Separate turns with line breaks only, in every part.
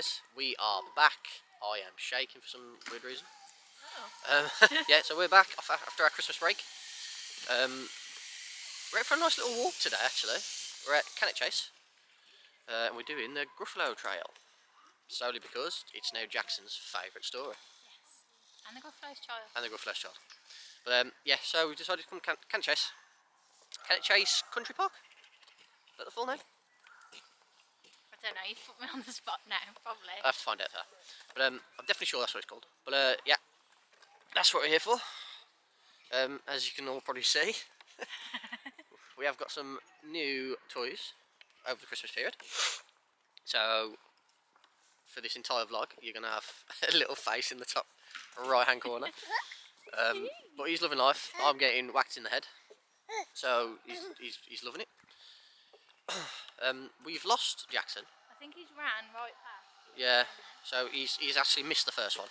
guys, we are back. I am shaking for some weird reason. Yeah, so we're back after our Christmas break. We're out for a nice little walk today actually. We're at Cannock Chase and we're doing the Gruffalo trail. Solely because it's now Jackson's favourite story.
Yes, and the Gruffalo's child.
And the Gruffalo's child. But yeah, so we've decided to come to Cannock Chase. Cannock Chase Country Park? Is that the full name?
I don't know, you've put me on the spot now, probably.
I have to find out that. But I'm definitely sure that's what it's called. But yeah, that's what we're here for. As you can all probably see, we have got some new toys over the Christmas period. So for this entire vlog, you're going to have a little face in the top right hand corner. But he's loving life. I'm getting whacked in the head. So he's loving it. We've lost Jackson.
I think he's ran right past.
Yeah, so he's actually missed the first one.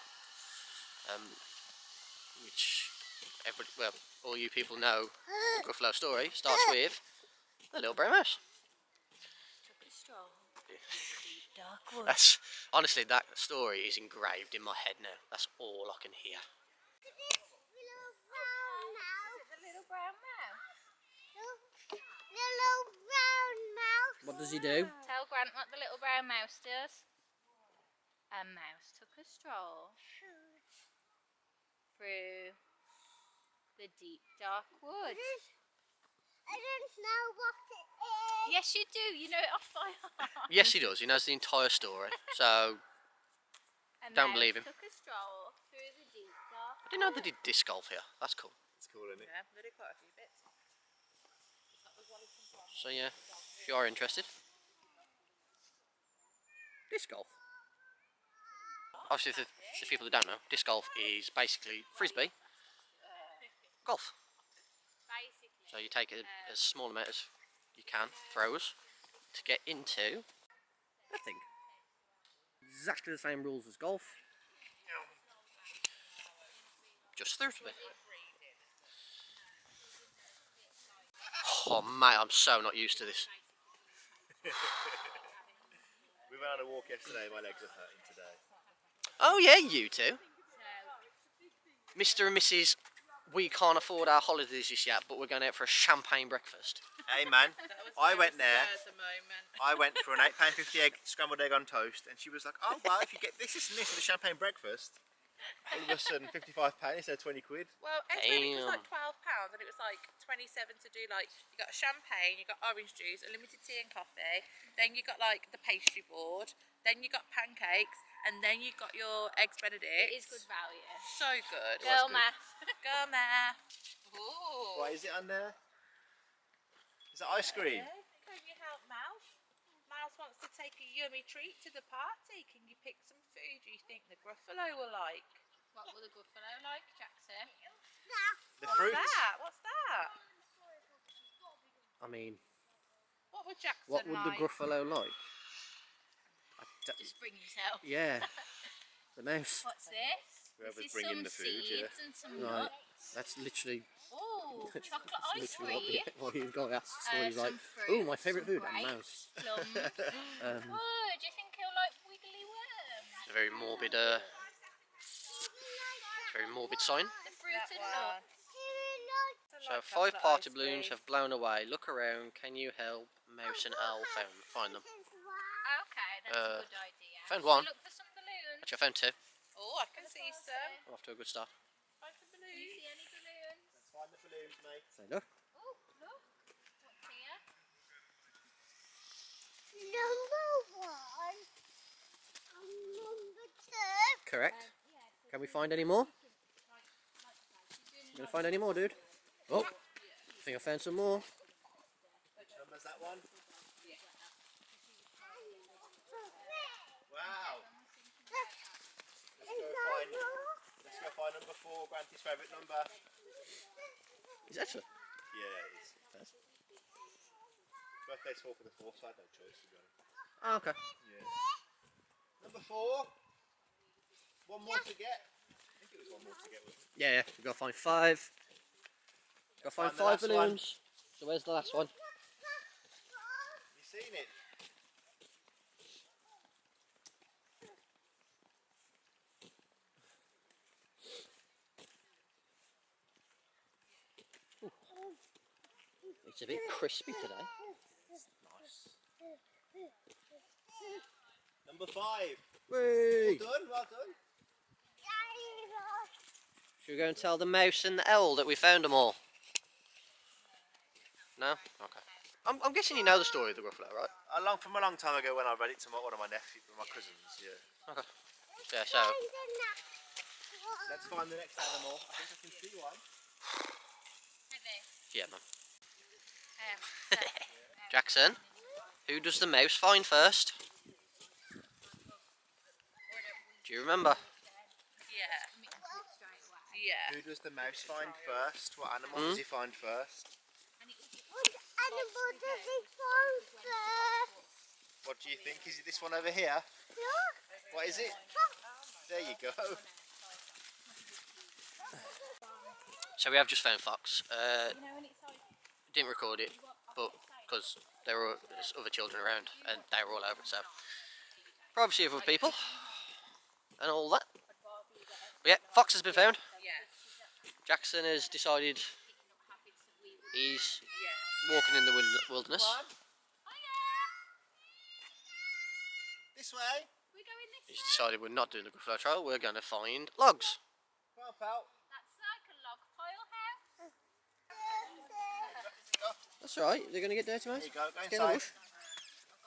Which everybody, well, all you people know the Gruffalo story starts with the little brown mouse.
Took a stroll through the deep dark woods.
That's honestly, that story is engraved in my head now. That's all I can hear.
Is it the little brown mouse?
Little brown mouse.
What does he do?
Tell Grant what the little brown mouse does. A mouse took a stroll through the deep dark woods.
I don't know what it is.
Yes, you do. You know it off by heart.
Yes, he does. He knows the entire story. So don't believe him.
Took a stroll through the deep dark.
I didn't know they did disc golf here. That's cool.
It's cool, isn't it?
Yeah, they did quite a few bits.
So yeah, if you are interested, disc golf. Obviously, for people that don't know, disc golf is basically frisbee golf.
Basically.
So you take a small amount as you can, throws, to get into that thing. Exactly the same rules as golf. Just frisbee. Oh mate, I'm so not used to this.
We went on a walk yesterday, my legs are hurting today.
Oh yeah, you two. Mr. and Mrs. We can't afford our holidays just yet, but we're going out for a champagne breakfast.
Hey man, I went there. I went for an £8.50 egg, scrambled egg on toast, and she was like, "Oh well, if you get this and this, the champagne breakfast." All of a sudden, £55 instead of 20 quid.
Well, it was like £12 and it was like 27 to do like, you got champagne, you got orange juice, unlimited tea and coffee, then you got like the pastry board, then you got pancakes, and then you got your eggs benedict.
It is good value.
So good.
Girl math.
Girl math. Ooh.
What is it on there? Is it ice cream?
Can you help Mouse? Mouse wants to take a yummy treat to the party. Can you pick some food you think the Gruffalo will like?
What will the Gruffalo like, Jackson?
The fruit?
What's that?
I mean,
What would Jackson
what would the
like?
Gruffalo like?
Just bring yourself.
Yeah, the mouse.
What's this?
Whoever's
This is
bringing
some
the food,
seeds
yeah.
and some
Right,
nuts.
that's literally,
Oh, chocolate ice
literally
cream.
what you've got. That's what he's like.
Some fruit,
Oh, my favourite
some
food, a
grapes,
mouse.
Plums. Oh, do you think he'll like wiggly worms?
It's a very morbid, sign.
The fruit and nuts.
So 5 party balloons have blown away. Look around. Can you help Mouse and Owl find them?
Okay, that's a good idea.
Found
Shall
one.
we look for some balloons?
Actually, I found 2.
Oh, I can see some.
I'm off to a good start.
Find some
Do you
balloons.
see any balloons?
Let's find the balloons, mate.
So look.
Oh, look. What's here?
Number one. And number two.
Correct. Can we find any more? Gonna find any more, dude? Oh, I think I found some more.
Which number's that one? Wow. Let's go find number 4, Granty's favourite number.
Is that so?
Yeah, it is.
Yes.
Birthday's 4 for the 4th, so I had no choice to go.
Oh, okay.
Yeah. Number 4. One more to get. I think it was one more to get, wasn't it?
Yeah, we've got to find 5. Got to find
Find the
5
last
balloons. So where's the last one?
You seen it?
It's a bit crispy today.
Nice. Number 5.
Whee!
Well done, well done.
Should we go and tell the mouse and the owl that we found them all? No? Okay. I'm guessing you know the story of the Gruffalo, right?
From a long time ago when I read it to one of my nephews, my cousins, yeah.
Okay. Yeah, so...
Let's find the next animal. I think I can see one.
Yeah, man. Jackson, who does the mouse find first? Do you remember?
Yeah. Yeah.
Who does the mouse find first? What animal does he find first?
What animal does it find first?
What do you think? Is it this one over here?
Look.
What is it? There you go.
So we have just found fox. Didn't record it, but because there were other children around and they were all over it, so privacy of other people and all that. But yeah, fox has been found.
Yeah.
Jackson has decided he's walking in the wilderness.
This way.
He's decided we're not doing the Gruffalo trail. We're going to find logs.
Come on, pal.
That's like a log pile house.
That's all right. They're going to get dirty, mate.
There you go. Go
Let's get in the
inside.
bush.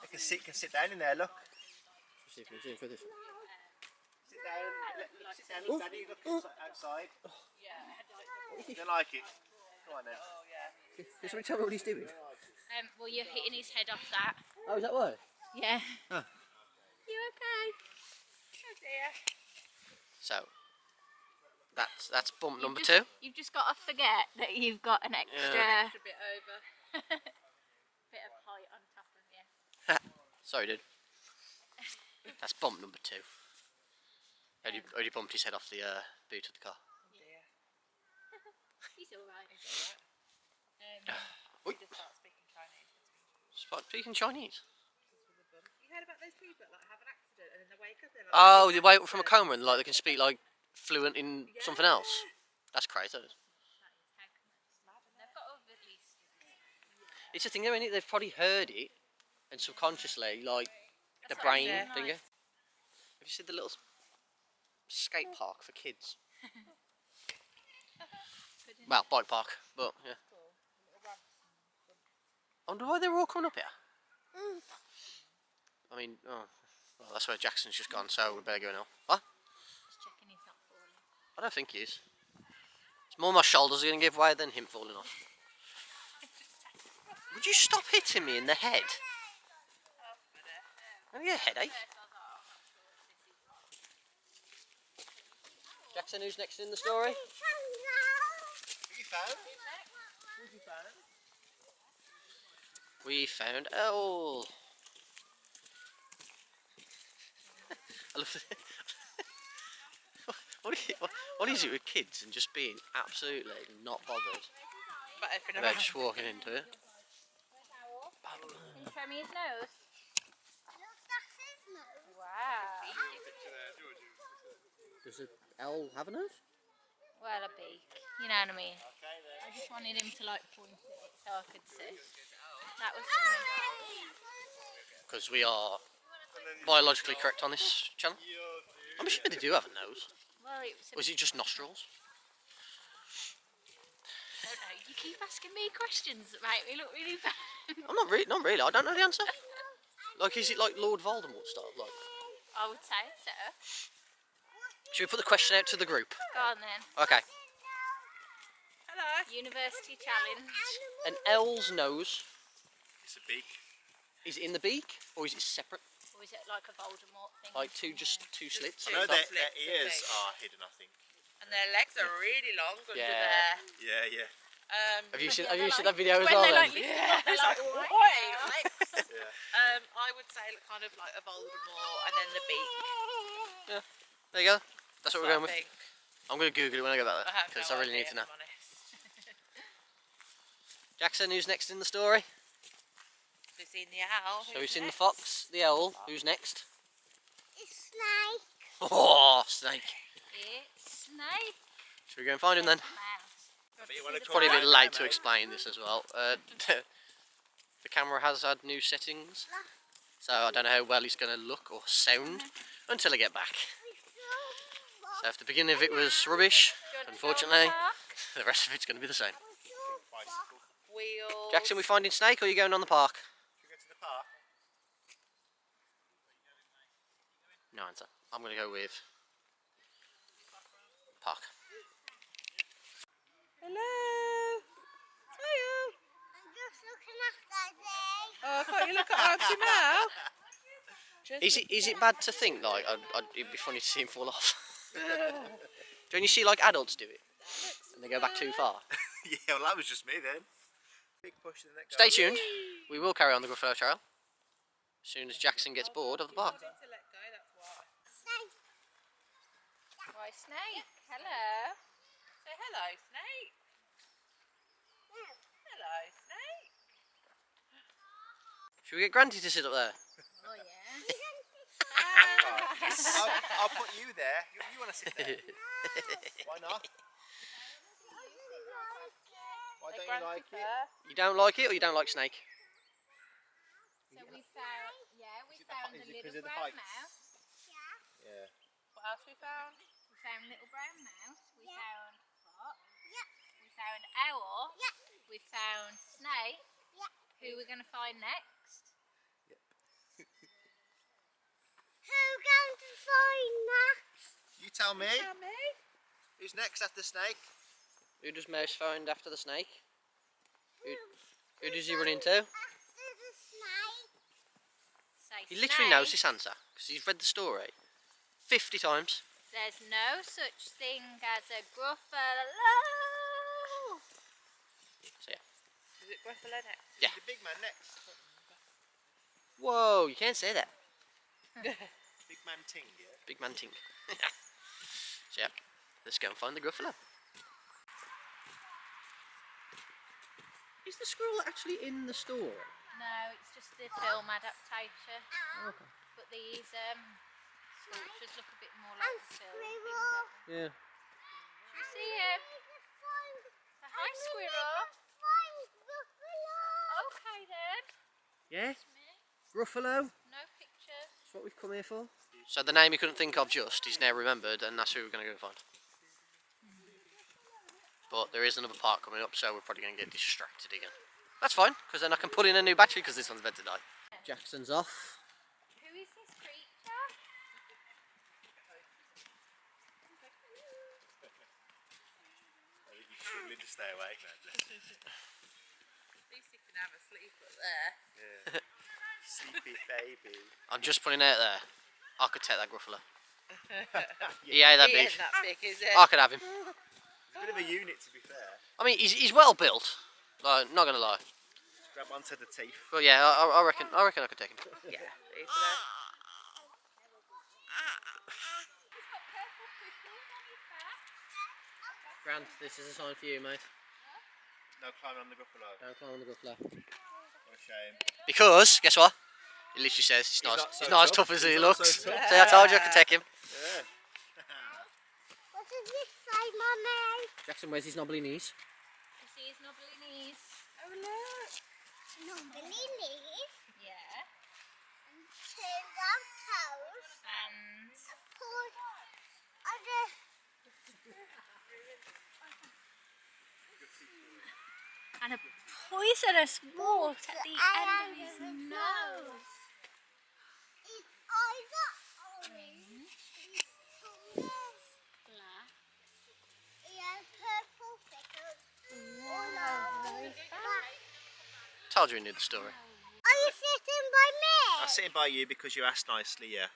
They can sit down in there. Look.
Let's see if we can zoom for this.
Sit down. Sit down. Look, Daddy. Look outside. You don't like it. Come on then.
Can somebody tell me what he's doing?
Well, you're hitting his head off that.
Oh, is that why?
Yeah.
Oh.
You okay? Oh dear.
So, that's bump number 2.
You've just got to forget that you've got an extra
A bit over.
bit of height on top of you.
Sorry, dude. That's bump number 2. Already bumped his head off the boot of the car.
He's alright.
Oi.
Just start speaking Chinese.
Speaking Chinese.
You heard about those people that like have an accident and then they wake up and
Oh, they wake up from a coma and like they can speak like fluent in something else. That's crazy.
They've got over at least.
It's a thing, isn't it? They've probably heard it and subconsciously, like the
That's what
brain
I'm
thing. Have you seen the little skate park for kids? Well, bike park, but yeah. I wonder why they were all coming up here. I mean, well, that's where Jackson's just gone, so we better go now. What?
Just checking he's not falling.
I don't think he is. It's more my shoulders are going to give way than him falling off. Would you stop hitting me in the head? I get a headache. Jackson, who's next in the story?
Who you found? Who'd you found?
We found owl. I love it. What is it with kids and just being absolutely not bothered
but effing
about
around.
just walking into it?
Can you show me his nose?
Look, that's his nose.
Wow.
Does an owl have a nose?
Well, a beak. You know what I mean? I just wanted him to like point at it so I could see. That was
Because we are biologically correct on this channel. I'm sure they do have a nose.
well, it was.
Or is it just nostrils?
I don't know. You keep asking me questions that make me look really bad.
I'm not really. Not really. I don't know the answer. Like, is it like Lord Voldemort style? Like,
I would say so.
should we put the question out to the group?
Go on then.
Okay.
Hello.
University challenge.
An owl's nose,
It's a beak.
is it in the beak or is it separate?
Or is it like a Voldemort thing?
Like two slits?
two.
I know
It's
their
not slits,
ears
it's
are hidden, I think.
And their legs are really long under
Yeah.
there.
Yeah.
Have you seen
they're
that video as
when
well
they
then?
like lift them up, they're like,
Wait, legs.
Yeah.
I would say kind of like a Voldemort and then the beak.
There you go. That's what we're going with.
I think.
I'm going to Google it when I get back
I
there
have
because
no
I really
idea,
need to know.
if I'm honest.
Jackson, who's next in the story?
We've seen the owl.
So we've
who's
seen the
next?
fox, the owl. Who's next?
It's snake.
Oh, snake.
It's snake.
Should we go and find him then?
Mouse.
I bet you one
It's probably a bit late to explain this as well. The camera has had new settings, so I don't know how well it's going to look or sound until I get back. So if the beginning of it was rubbish, unfortunately, the rest of it's going to be the same.
Wheels.
Jackson, we finding snake or are you going on the park?
Should we go to the park?
No answer. I'm going to go with park.
Hello. Hiya.
I'm just looking at Daddy.
Oh, can't you look at Auntie now?
Is it bad to think like it'd be funny to see him fall off? Don't you see like adults do it and they go back too far?
Yeah, well that was just me then. Big push to the next
Stay tuned. We will carry on the Gruffalo Trail as soon as Jackson gets bored of the park.
To let go, that's why.
Snake.
Why, Snake? Hello.
Say hello, Snake. Hello, Snake.
Should we get Granty to sit up there?
Oh, yeah.
I'll put you there. You want to sit there? Why not? Why don't you like it?
You don't like it or you don't like snake?
So we found, we found a
Is it 'cause
little
of the
brown
heights?
mouse.
Yeah.
What else we found?
We found little brown mouse. We found fox.
Yeah.
We found owl.
Yeah.
We found snake.
Yeah.
Who we're going to find next?
Who going to find next?
You tell me.
Tell me.
Who's next after snake?
Who does Mouse find after the snake? Who does he run into?
After the snake.
Say
He literally knows
snake.
this answer because he's read the story 50 times.
There's no such thing as a gruffalo.
So yeah.
Is it Gruffalo next?
Yeah.
The big man next.
Whoa, you can't say that.
Big man ting, yeah.
Big man ting. So yeah, let's go and find the Gruffalo. Is the squirrel actually in the story?
No, it's just the film adaptation.
Okay.
But these sculptures look a bit more like the film.
Squirrel.
Yeah.
You see him? So, hi, squirrel.
Find Buffalo.
Okay then.
Yeah?
Me.
Gruffalo?
No pictures.
That's what we've come here for. So the name he couldn't think of just, he's now remembered, and that's who we're going to go and find. But there is another part coming up, so we're probably going to get distracted again. That's fine, because then I can put in a new battery, because this one's meant to die. Jackson's off.
Who is this creature?
You're struggling to stay awake, man.
At least you can have a sleep up there.
Yeah. Sleepy baby.
I'm just putting it out there. I could take that Gruffalo. He ain't that
He
big.
ain't that big, is it?
I could have him.
It's a bit of a unit, to be fair.
I mean, he's well built. Like, not gonna lie.
Grab onto the teeth.
But yeah, I reckon I could take him.
Yeah, easily.
Grant, this is a sign for you, mate.
No climbing on the Gruffalo.
Don't climb on the Gruffalo.
What a shame.
Because, guess what? He literally says he's
He's
not,
not so
he's not as
tough.
tough as he
He's not so
looks.
tough.
See, I told you I could take him.
Yeah.
What does this say, Mummy?
Jackson, where's his knobbly knees?
You see his knobbly knees?
Oh, look.
Numbly knees.
Yeah.
And turned out toes.
And
Pull other.
and a poisonous wart at the end of his
Under the
nose.
His eyes are orange. His tongue is
Black.
he has purple figures all over his back.
Told you he knew the story.
Are you sitting by me?
I'm sitting by you because you asked nicely, yeah.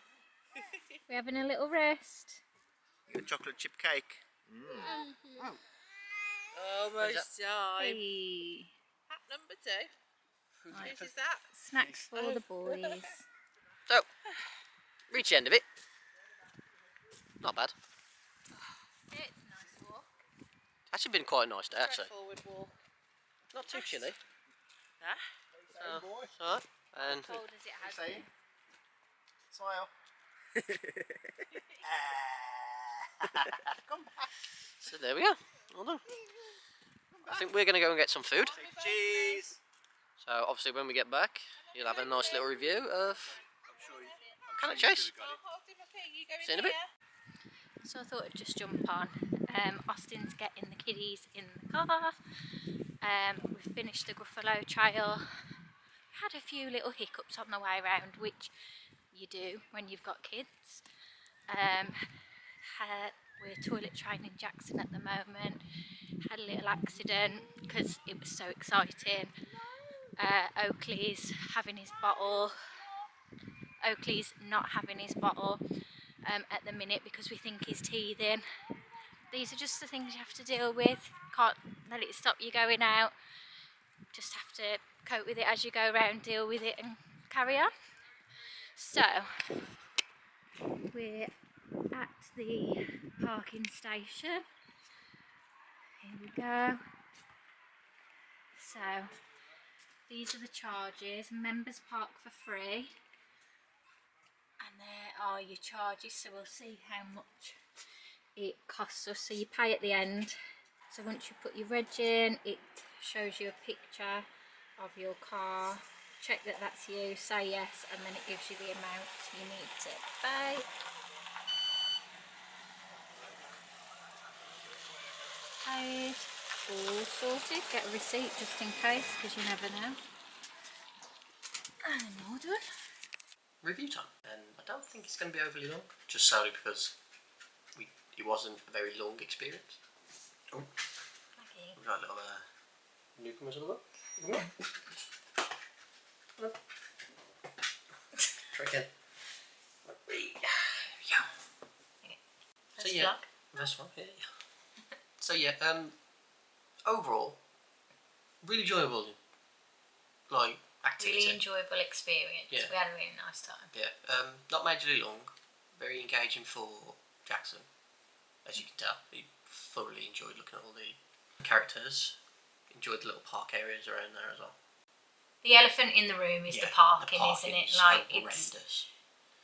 We're having a little rest.
The chocolate chip cake.
Almost time.
Hey.
Hat number 2. Whose is that?
Snacks for the boys.
So, reach the end of it. Not bad.
It's a nice walk.
Actually been quite a nice day, actually.
Forward walk.
Not too chilly.
Huh?
So, alright. And
Cold as it has
Saying?
been.
Smile. Come back.
so there we go. Well done. think we're going to go and get some food.
Cheese.
So obviously when we get back, you'll have a nice little review of Cannock Chase. See you in a bit.
So I thought I'd just jump on. Austin's getting the kiddies in the car. We've finished the Gruffalo trail. Had a few little hiccups on the way around, which you do when you've got kids. We're toilet training Jackson at the moment. Had a little accident because it was so exciting. Oakley's having his bottle. Oakley's not having his bottle at the minute because we think he's teething. These are just the things you have to deal with. Can't let it stop you going out. Just have to cope with it as you go around, deal with it and carry on. So, we're at the parking station. Here we go. So, these are the charges. Members park for free. And there are your charges, so we'll see how much it costs us. So you pay at the end. So once you put your reg in, it shows you a picture of your car. Check that that's you, say yes, and then it gives you the amount you need to pay. Paid, all sorted. Get a receipt just in case, because you never know. And all done.
Review time, and I don't think it's going to be overly long, just solely because it wasn't a very long experience. Oh,
Okay.
we've got a little newcomers of the book. Try again. Yeah. So
First
yeah,
vlog.
that's one. Yeah. So yeah, overall, really enjoyable, like activity.
Really enjoyable experience.
Yeah.
We had a really nice time.
Yeah, not majorly long, very engaging for Jackson, as you can tell. He thoroughly enjoyed looking at all the characters, enjoyed the little park areas around there as well.
The elephant in the room is
Yeah,
the parking, isn't
parking's
it? Like
horrendous.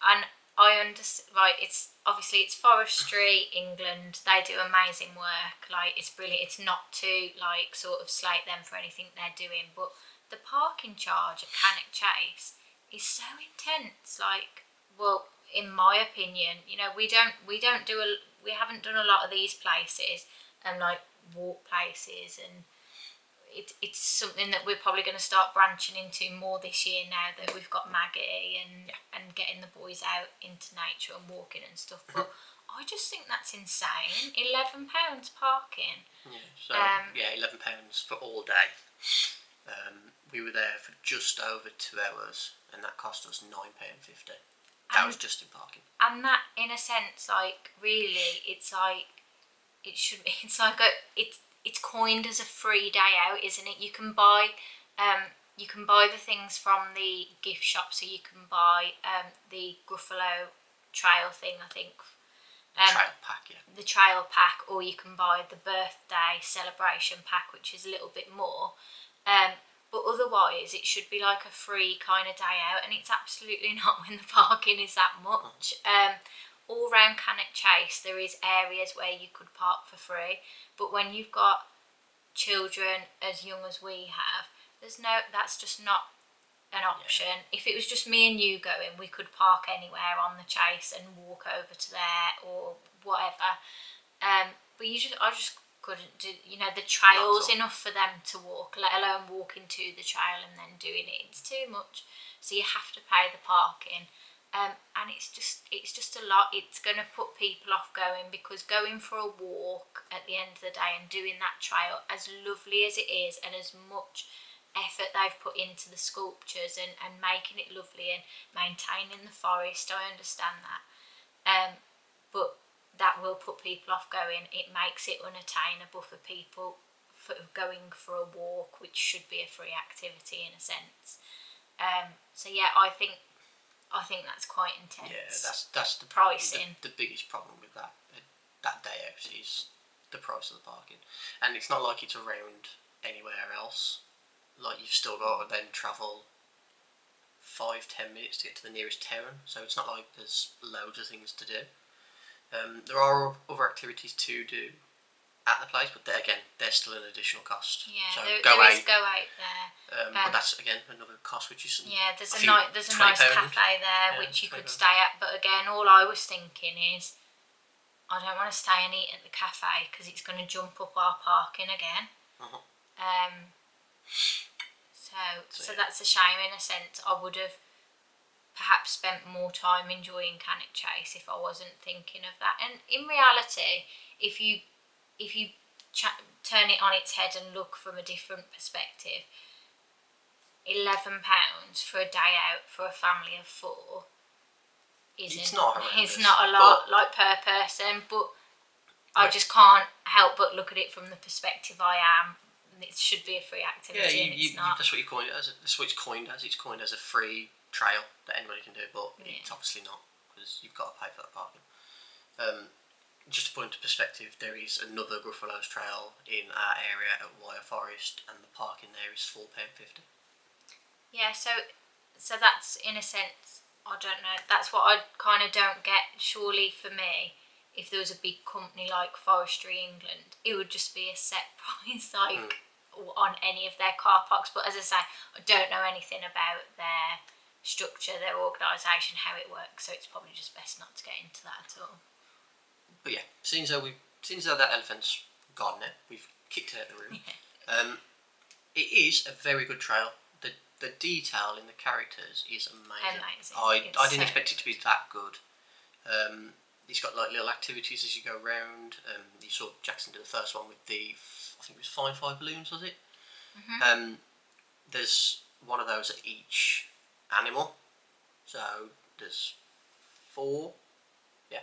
and I understand. Like it's obviously it's Forestry, England. They do amazing work. Like it's brilliant. It's not to like sort of slate them for anything they're doing, but the parking charge at Cannock Chase is so intense. Like, well, in my opinion, you know, we haven't done a lot of these places and like walk places, and it's something that we're probably going to start branching into more this year now that we've got Maggie and getting the boys out into nature and walking and stuff. But I just think that's insane. £11 parking.
Yeah, so yeah, £11 for all day. We were there for just over 2 hours, and that cost us £9.50. That was just in parking.
And that, in a sense, like really, it's like it should be. It's like it's coined as a free day out, isn't it? You can buy the things from the gift shop, so you can buy the Gruffalo trail thing, I think.
Trail pack, yeah.
The trail pack, or you can buy the birthday celebration pack, which is a little bit more. But otherwise, it should be like a free kind of day out, and it's absolutely not when the parking is that much. All around Cannock Chase, there is areas where you could park for free, but when you've got children as young as we have, that's just not an option. Yeah. If it was just me and you going, we could park anywhere on the Chase and walk over to there or whatever. But I just couldn't do, you know, the trail's enough for them to walk, let alone walking to the trail and then doing it. It's too much, so you have to pay the parking. And it's just a lot. It's going to put people off going, because going for a walk at the end of the day and doing that trail, as lovely as it is and as much effort they've put into the sculptures and making it lovely and maintaining the forest, I understand that. But that will put people off going. It makes it unattainable for people for going for a walk, which should be a free activity in a sense. So yeah, I think that's quite intense.
Yeah, that's the
pricing.
The biggest problem with that day out is the price of the parking, and it's not like it's around anywhere else. Like you've still got to then travel 5-10 minutes to get to the nearest town, so it's not like there's loads of things to do. There are other activities to do at the place, but again, there's still an additional cost.
Yeah,
so
there
go
is
out.
Go Out there.
But that's again another cost, which is
There's
I
a
think
nice
£20.
cafe there
Yeah,
which you
£20.
could stay at. But again, all I was thinking is, I don't want to stay and eat at the cafe because it's going to jump up our parking again. So that's a shame in a sense. I would have perhaps spent more time enjoying Cannock Chase if I wasn't thinking of that. And in reality, if you turn it on its head and look from a different perspective, £11 for a day out for a family of 4
it's not horrendous,
it's not a lot like per person, but I just can't help but look at it from the perspective I am. It should be a free activity, and it's not.
That's what you coined it as. That's what it's coined as. It's coined as a free trail that anybody can do, but it's obviously not, because you've got to pay for that parking. Just to put into perspective, there is another Gruffalo's trail in our area at Wire Forest, and the parking there is £4.50.
Yeah, so that's in a sense, I don't know. That's what I kind of don't get. Surely for me, if there was a big company like Forestry England, it would just be a set price, like on any of their car parks. But as I say, I don't know anything about their structure, their organisation, how it works. So it's probably just best not to get into that at all.
But yeah, seeing as though that elephant's gone now, we've kicked it out of the room. It is a very good trail. The detail in the characters is amazing. I didn't expect it to be that good. It's got like little activities as you go around. You saw Jackson do the first one with the, I think it was fire balloons, was it? There's one of those at each animal. So there's 4. Yeah.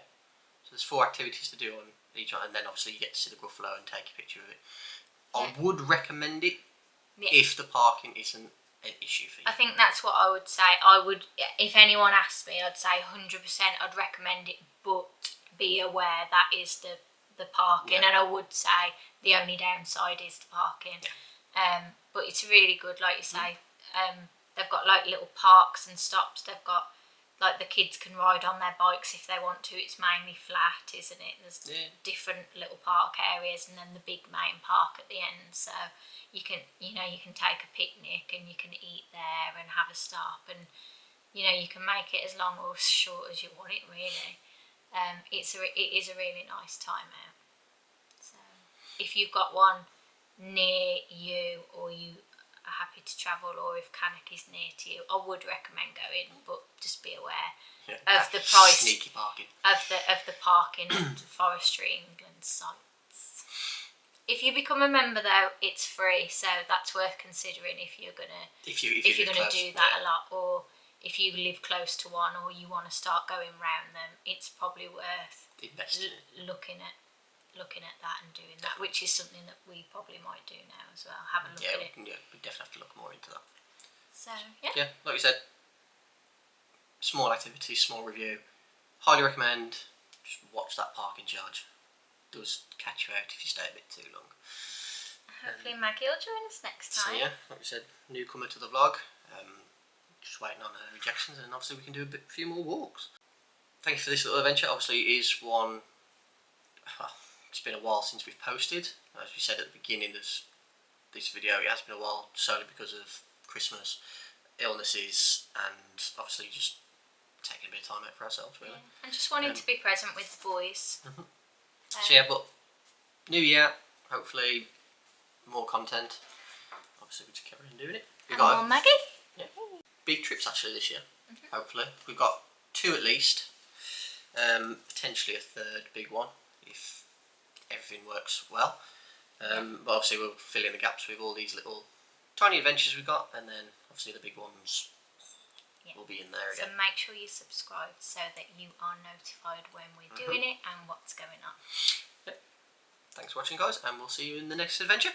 So there's 4 activities to do on each one, and then obviously you get to see the Gruffalo and take a picture of it. I would recommend it if the parking isn't an issue for you.
I think that's what I would say. I would, if anyone asked me, I'd say 100% I'd recommend it, but be aware that is the parking, and I would say the only downside is the parking. But it's really good, like you say. They've got like little parks and stops. They've got like the kids can ride on their bikes if they want to. It's mainly flat, isn't it? There's different little park areas, and then the big main park at the end. So you can take a picnic and you can eat there and have a stop, and you can make it as long or as short as you want it, really. It is a really nice time out. So if you've got one near you, or you are happy to travel, or if Cannock is near to you, I would recommend going, but just be aware of the price,
sneaky parking
of the parking at Forestry England sites. If you become a member though, it's free, so that's worth considering if you're gonna do that a lot, or if you live close to one, or you want to start going round them. It's probably worth looking at that and doing that, which is something that we probably might do now as well. Have a look at it.
We definitely have to look more into that.
So
like you said, small activity, small review. Highly recommend. Just watch that parking charge. It does catch you out if you stay a bit too long.
Hopefully Maggie will join us next time.
So like we said, newcomer to the vlog. Just waiting on her rejections, and obviously we can do a few more walks. Thank you for this little adventure. Obviously it is one, well, it's been a while since we've posted. As we said at the beginning of this video, it has been a while solely because of Christmas, illnesses, and obviously just taking a bit of time out for ourselves, really.
And just wanting to be present with the boys.
So but new year, hopefully more content. Obviously we just carry on doing it.
And more Maggie.
Big trips actually this year. Hopefully we've got 2 at least. Potentially a 3rd big one if everything works well. But obviously we'll fill in the gaps with all these little tiny adventures we've got, and then obviously the big ones will be in there again.
So make sure you subscribe so that you are notified when we're doing it and what's going on.
Thanks for watching, guys, and we'll see you in the next adventure.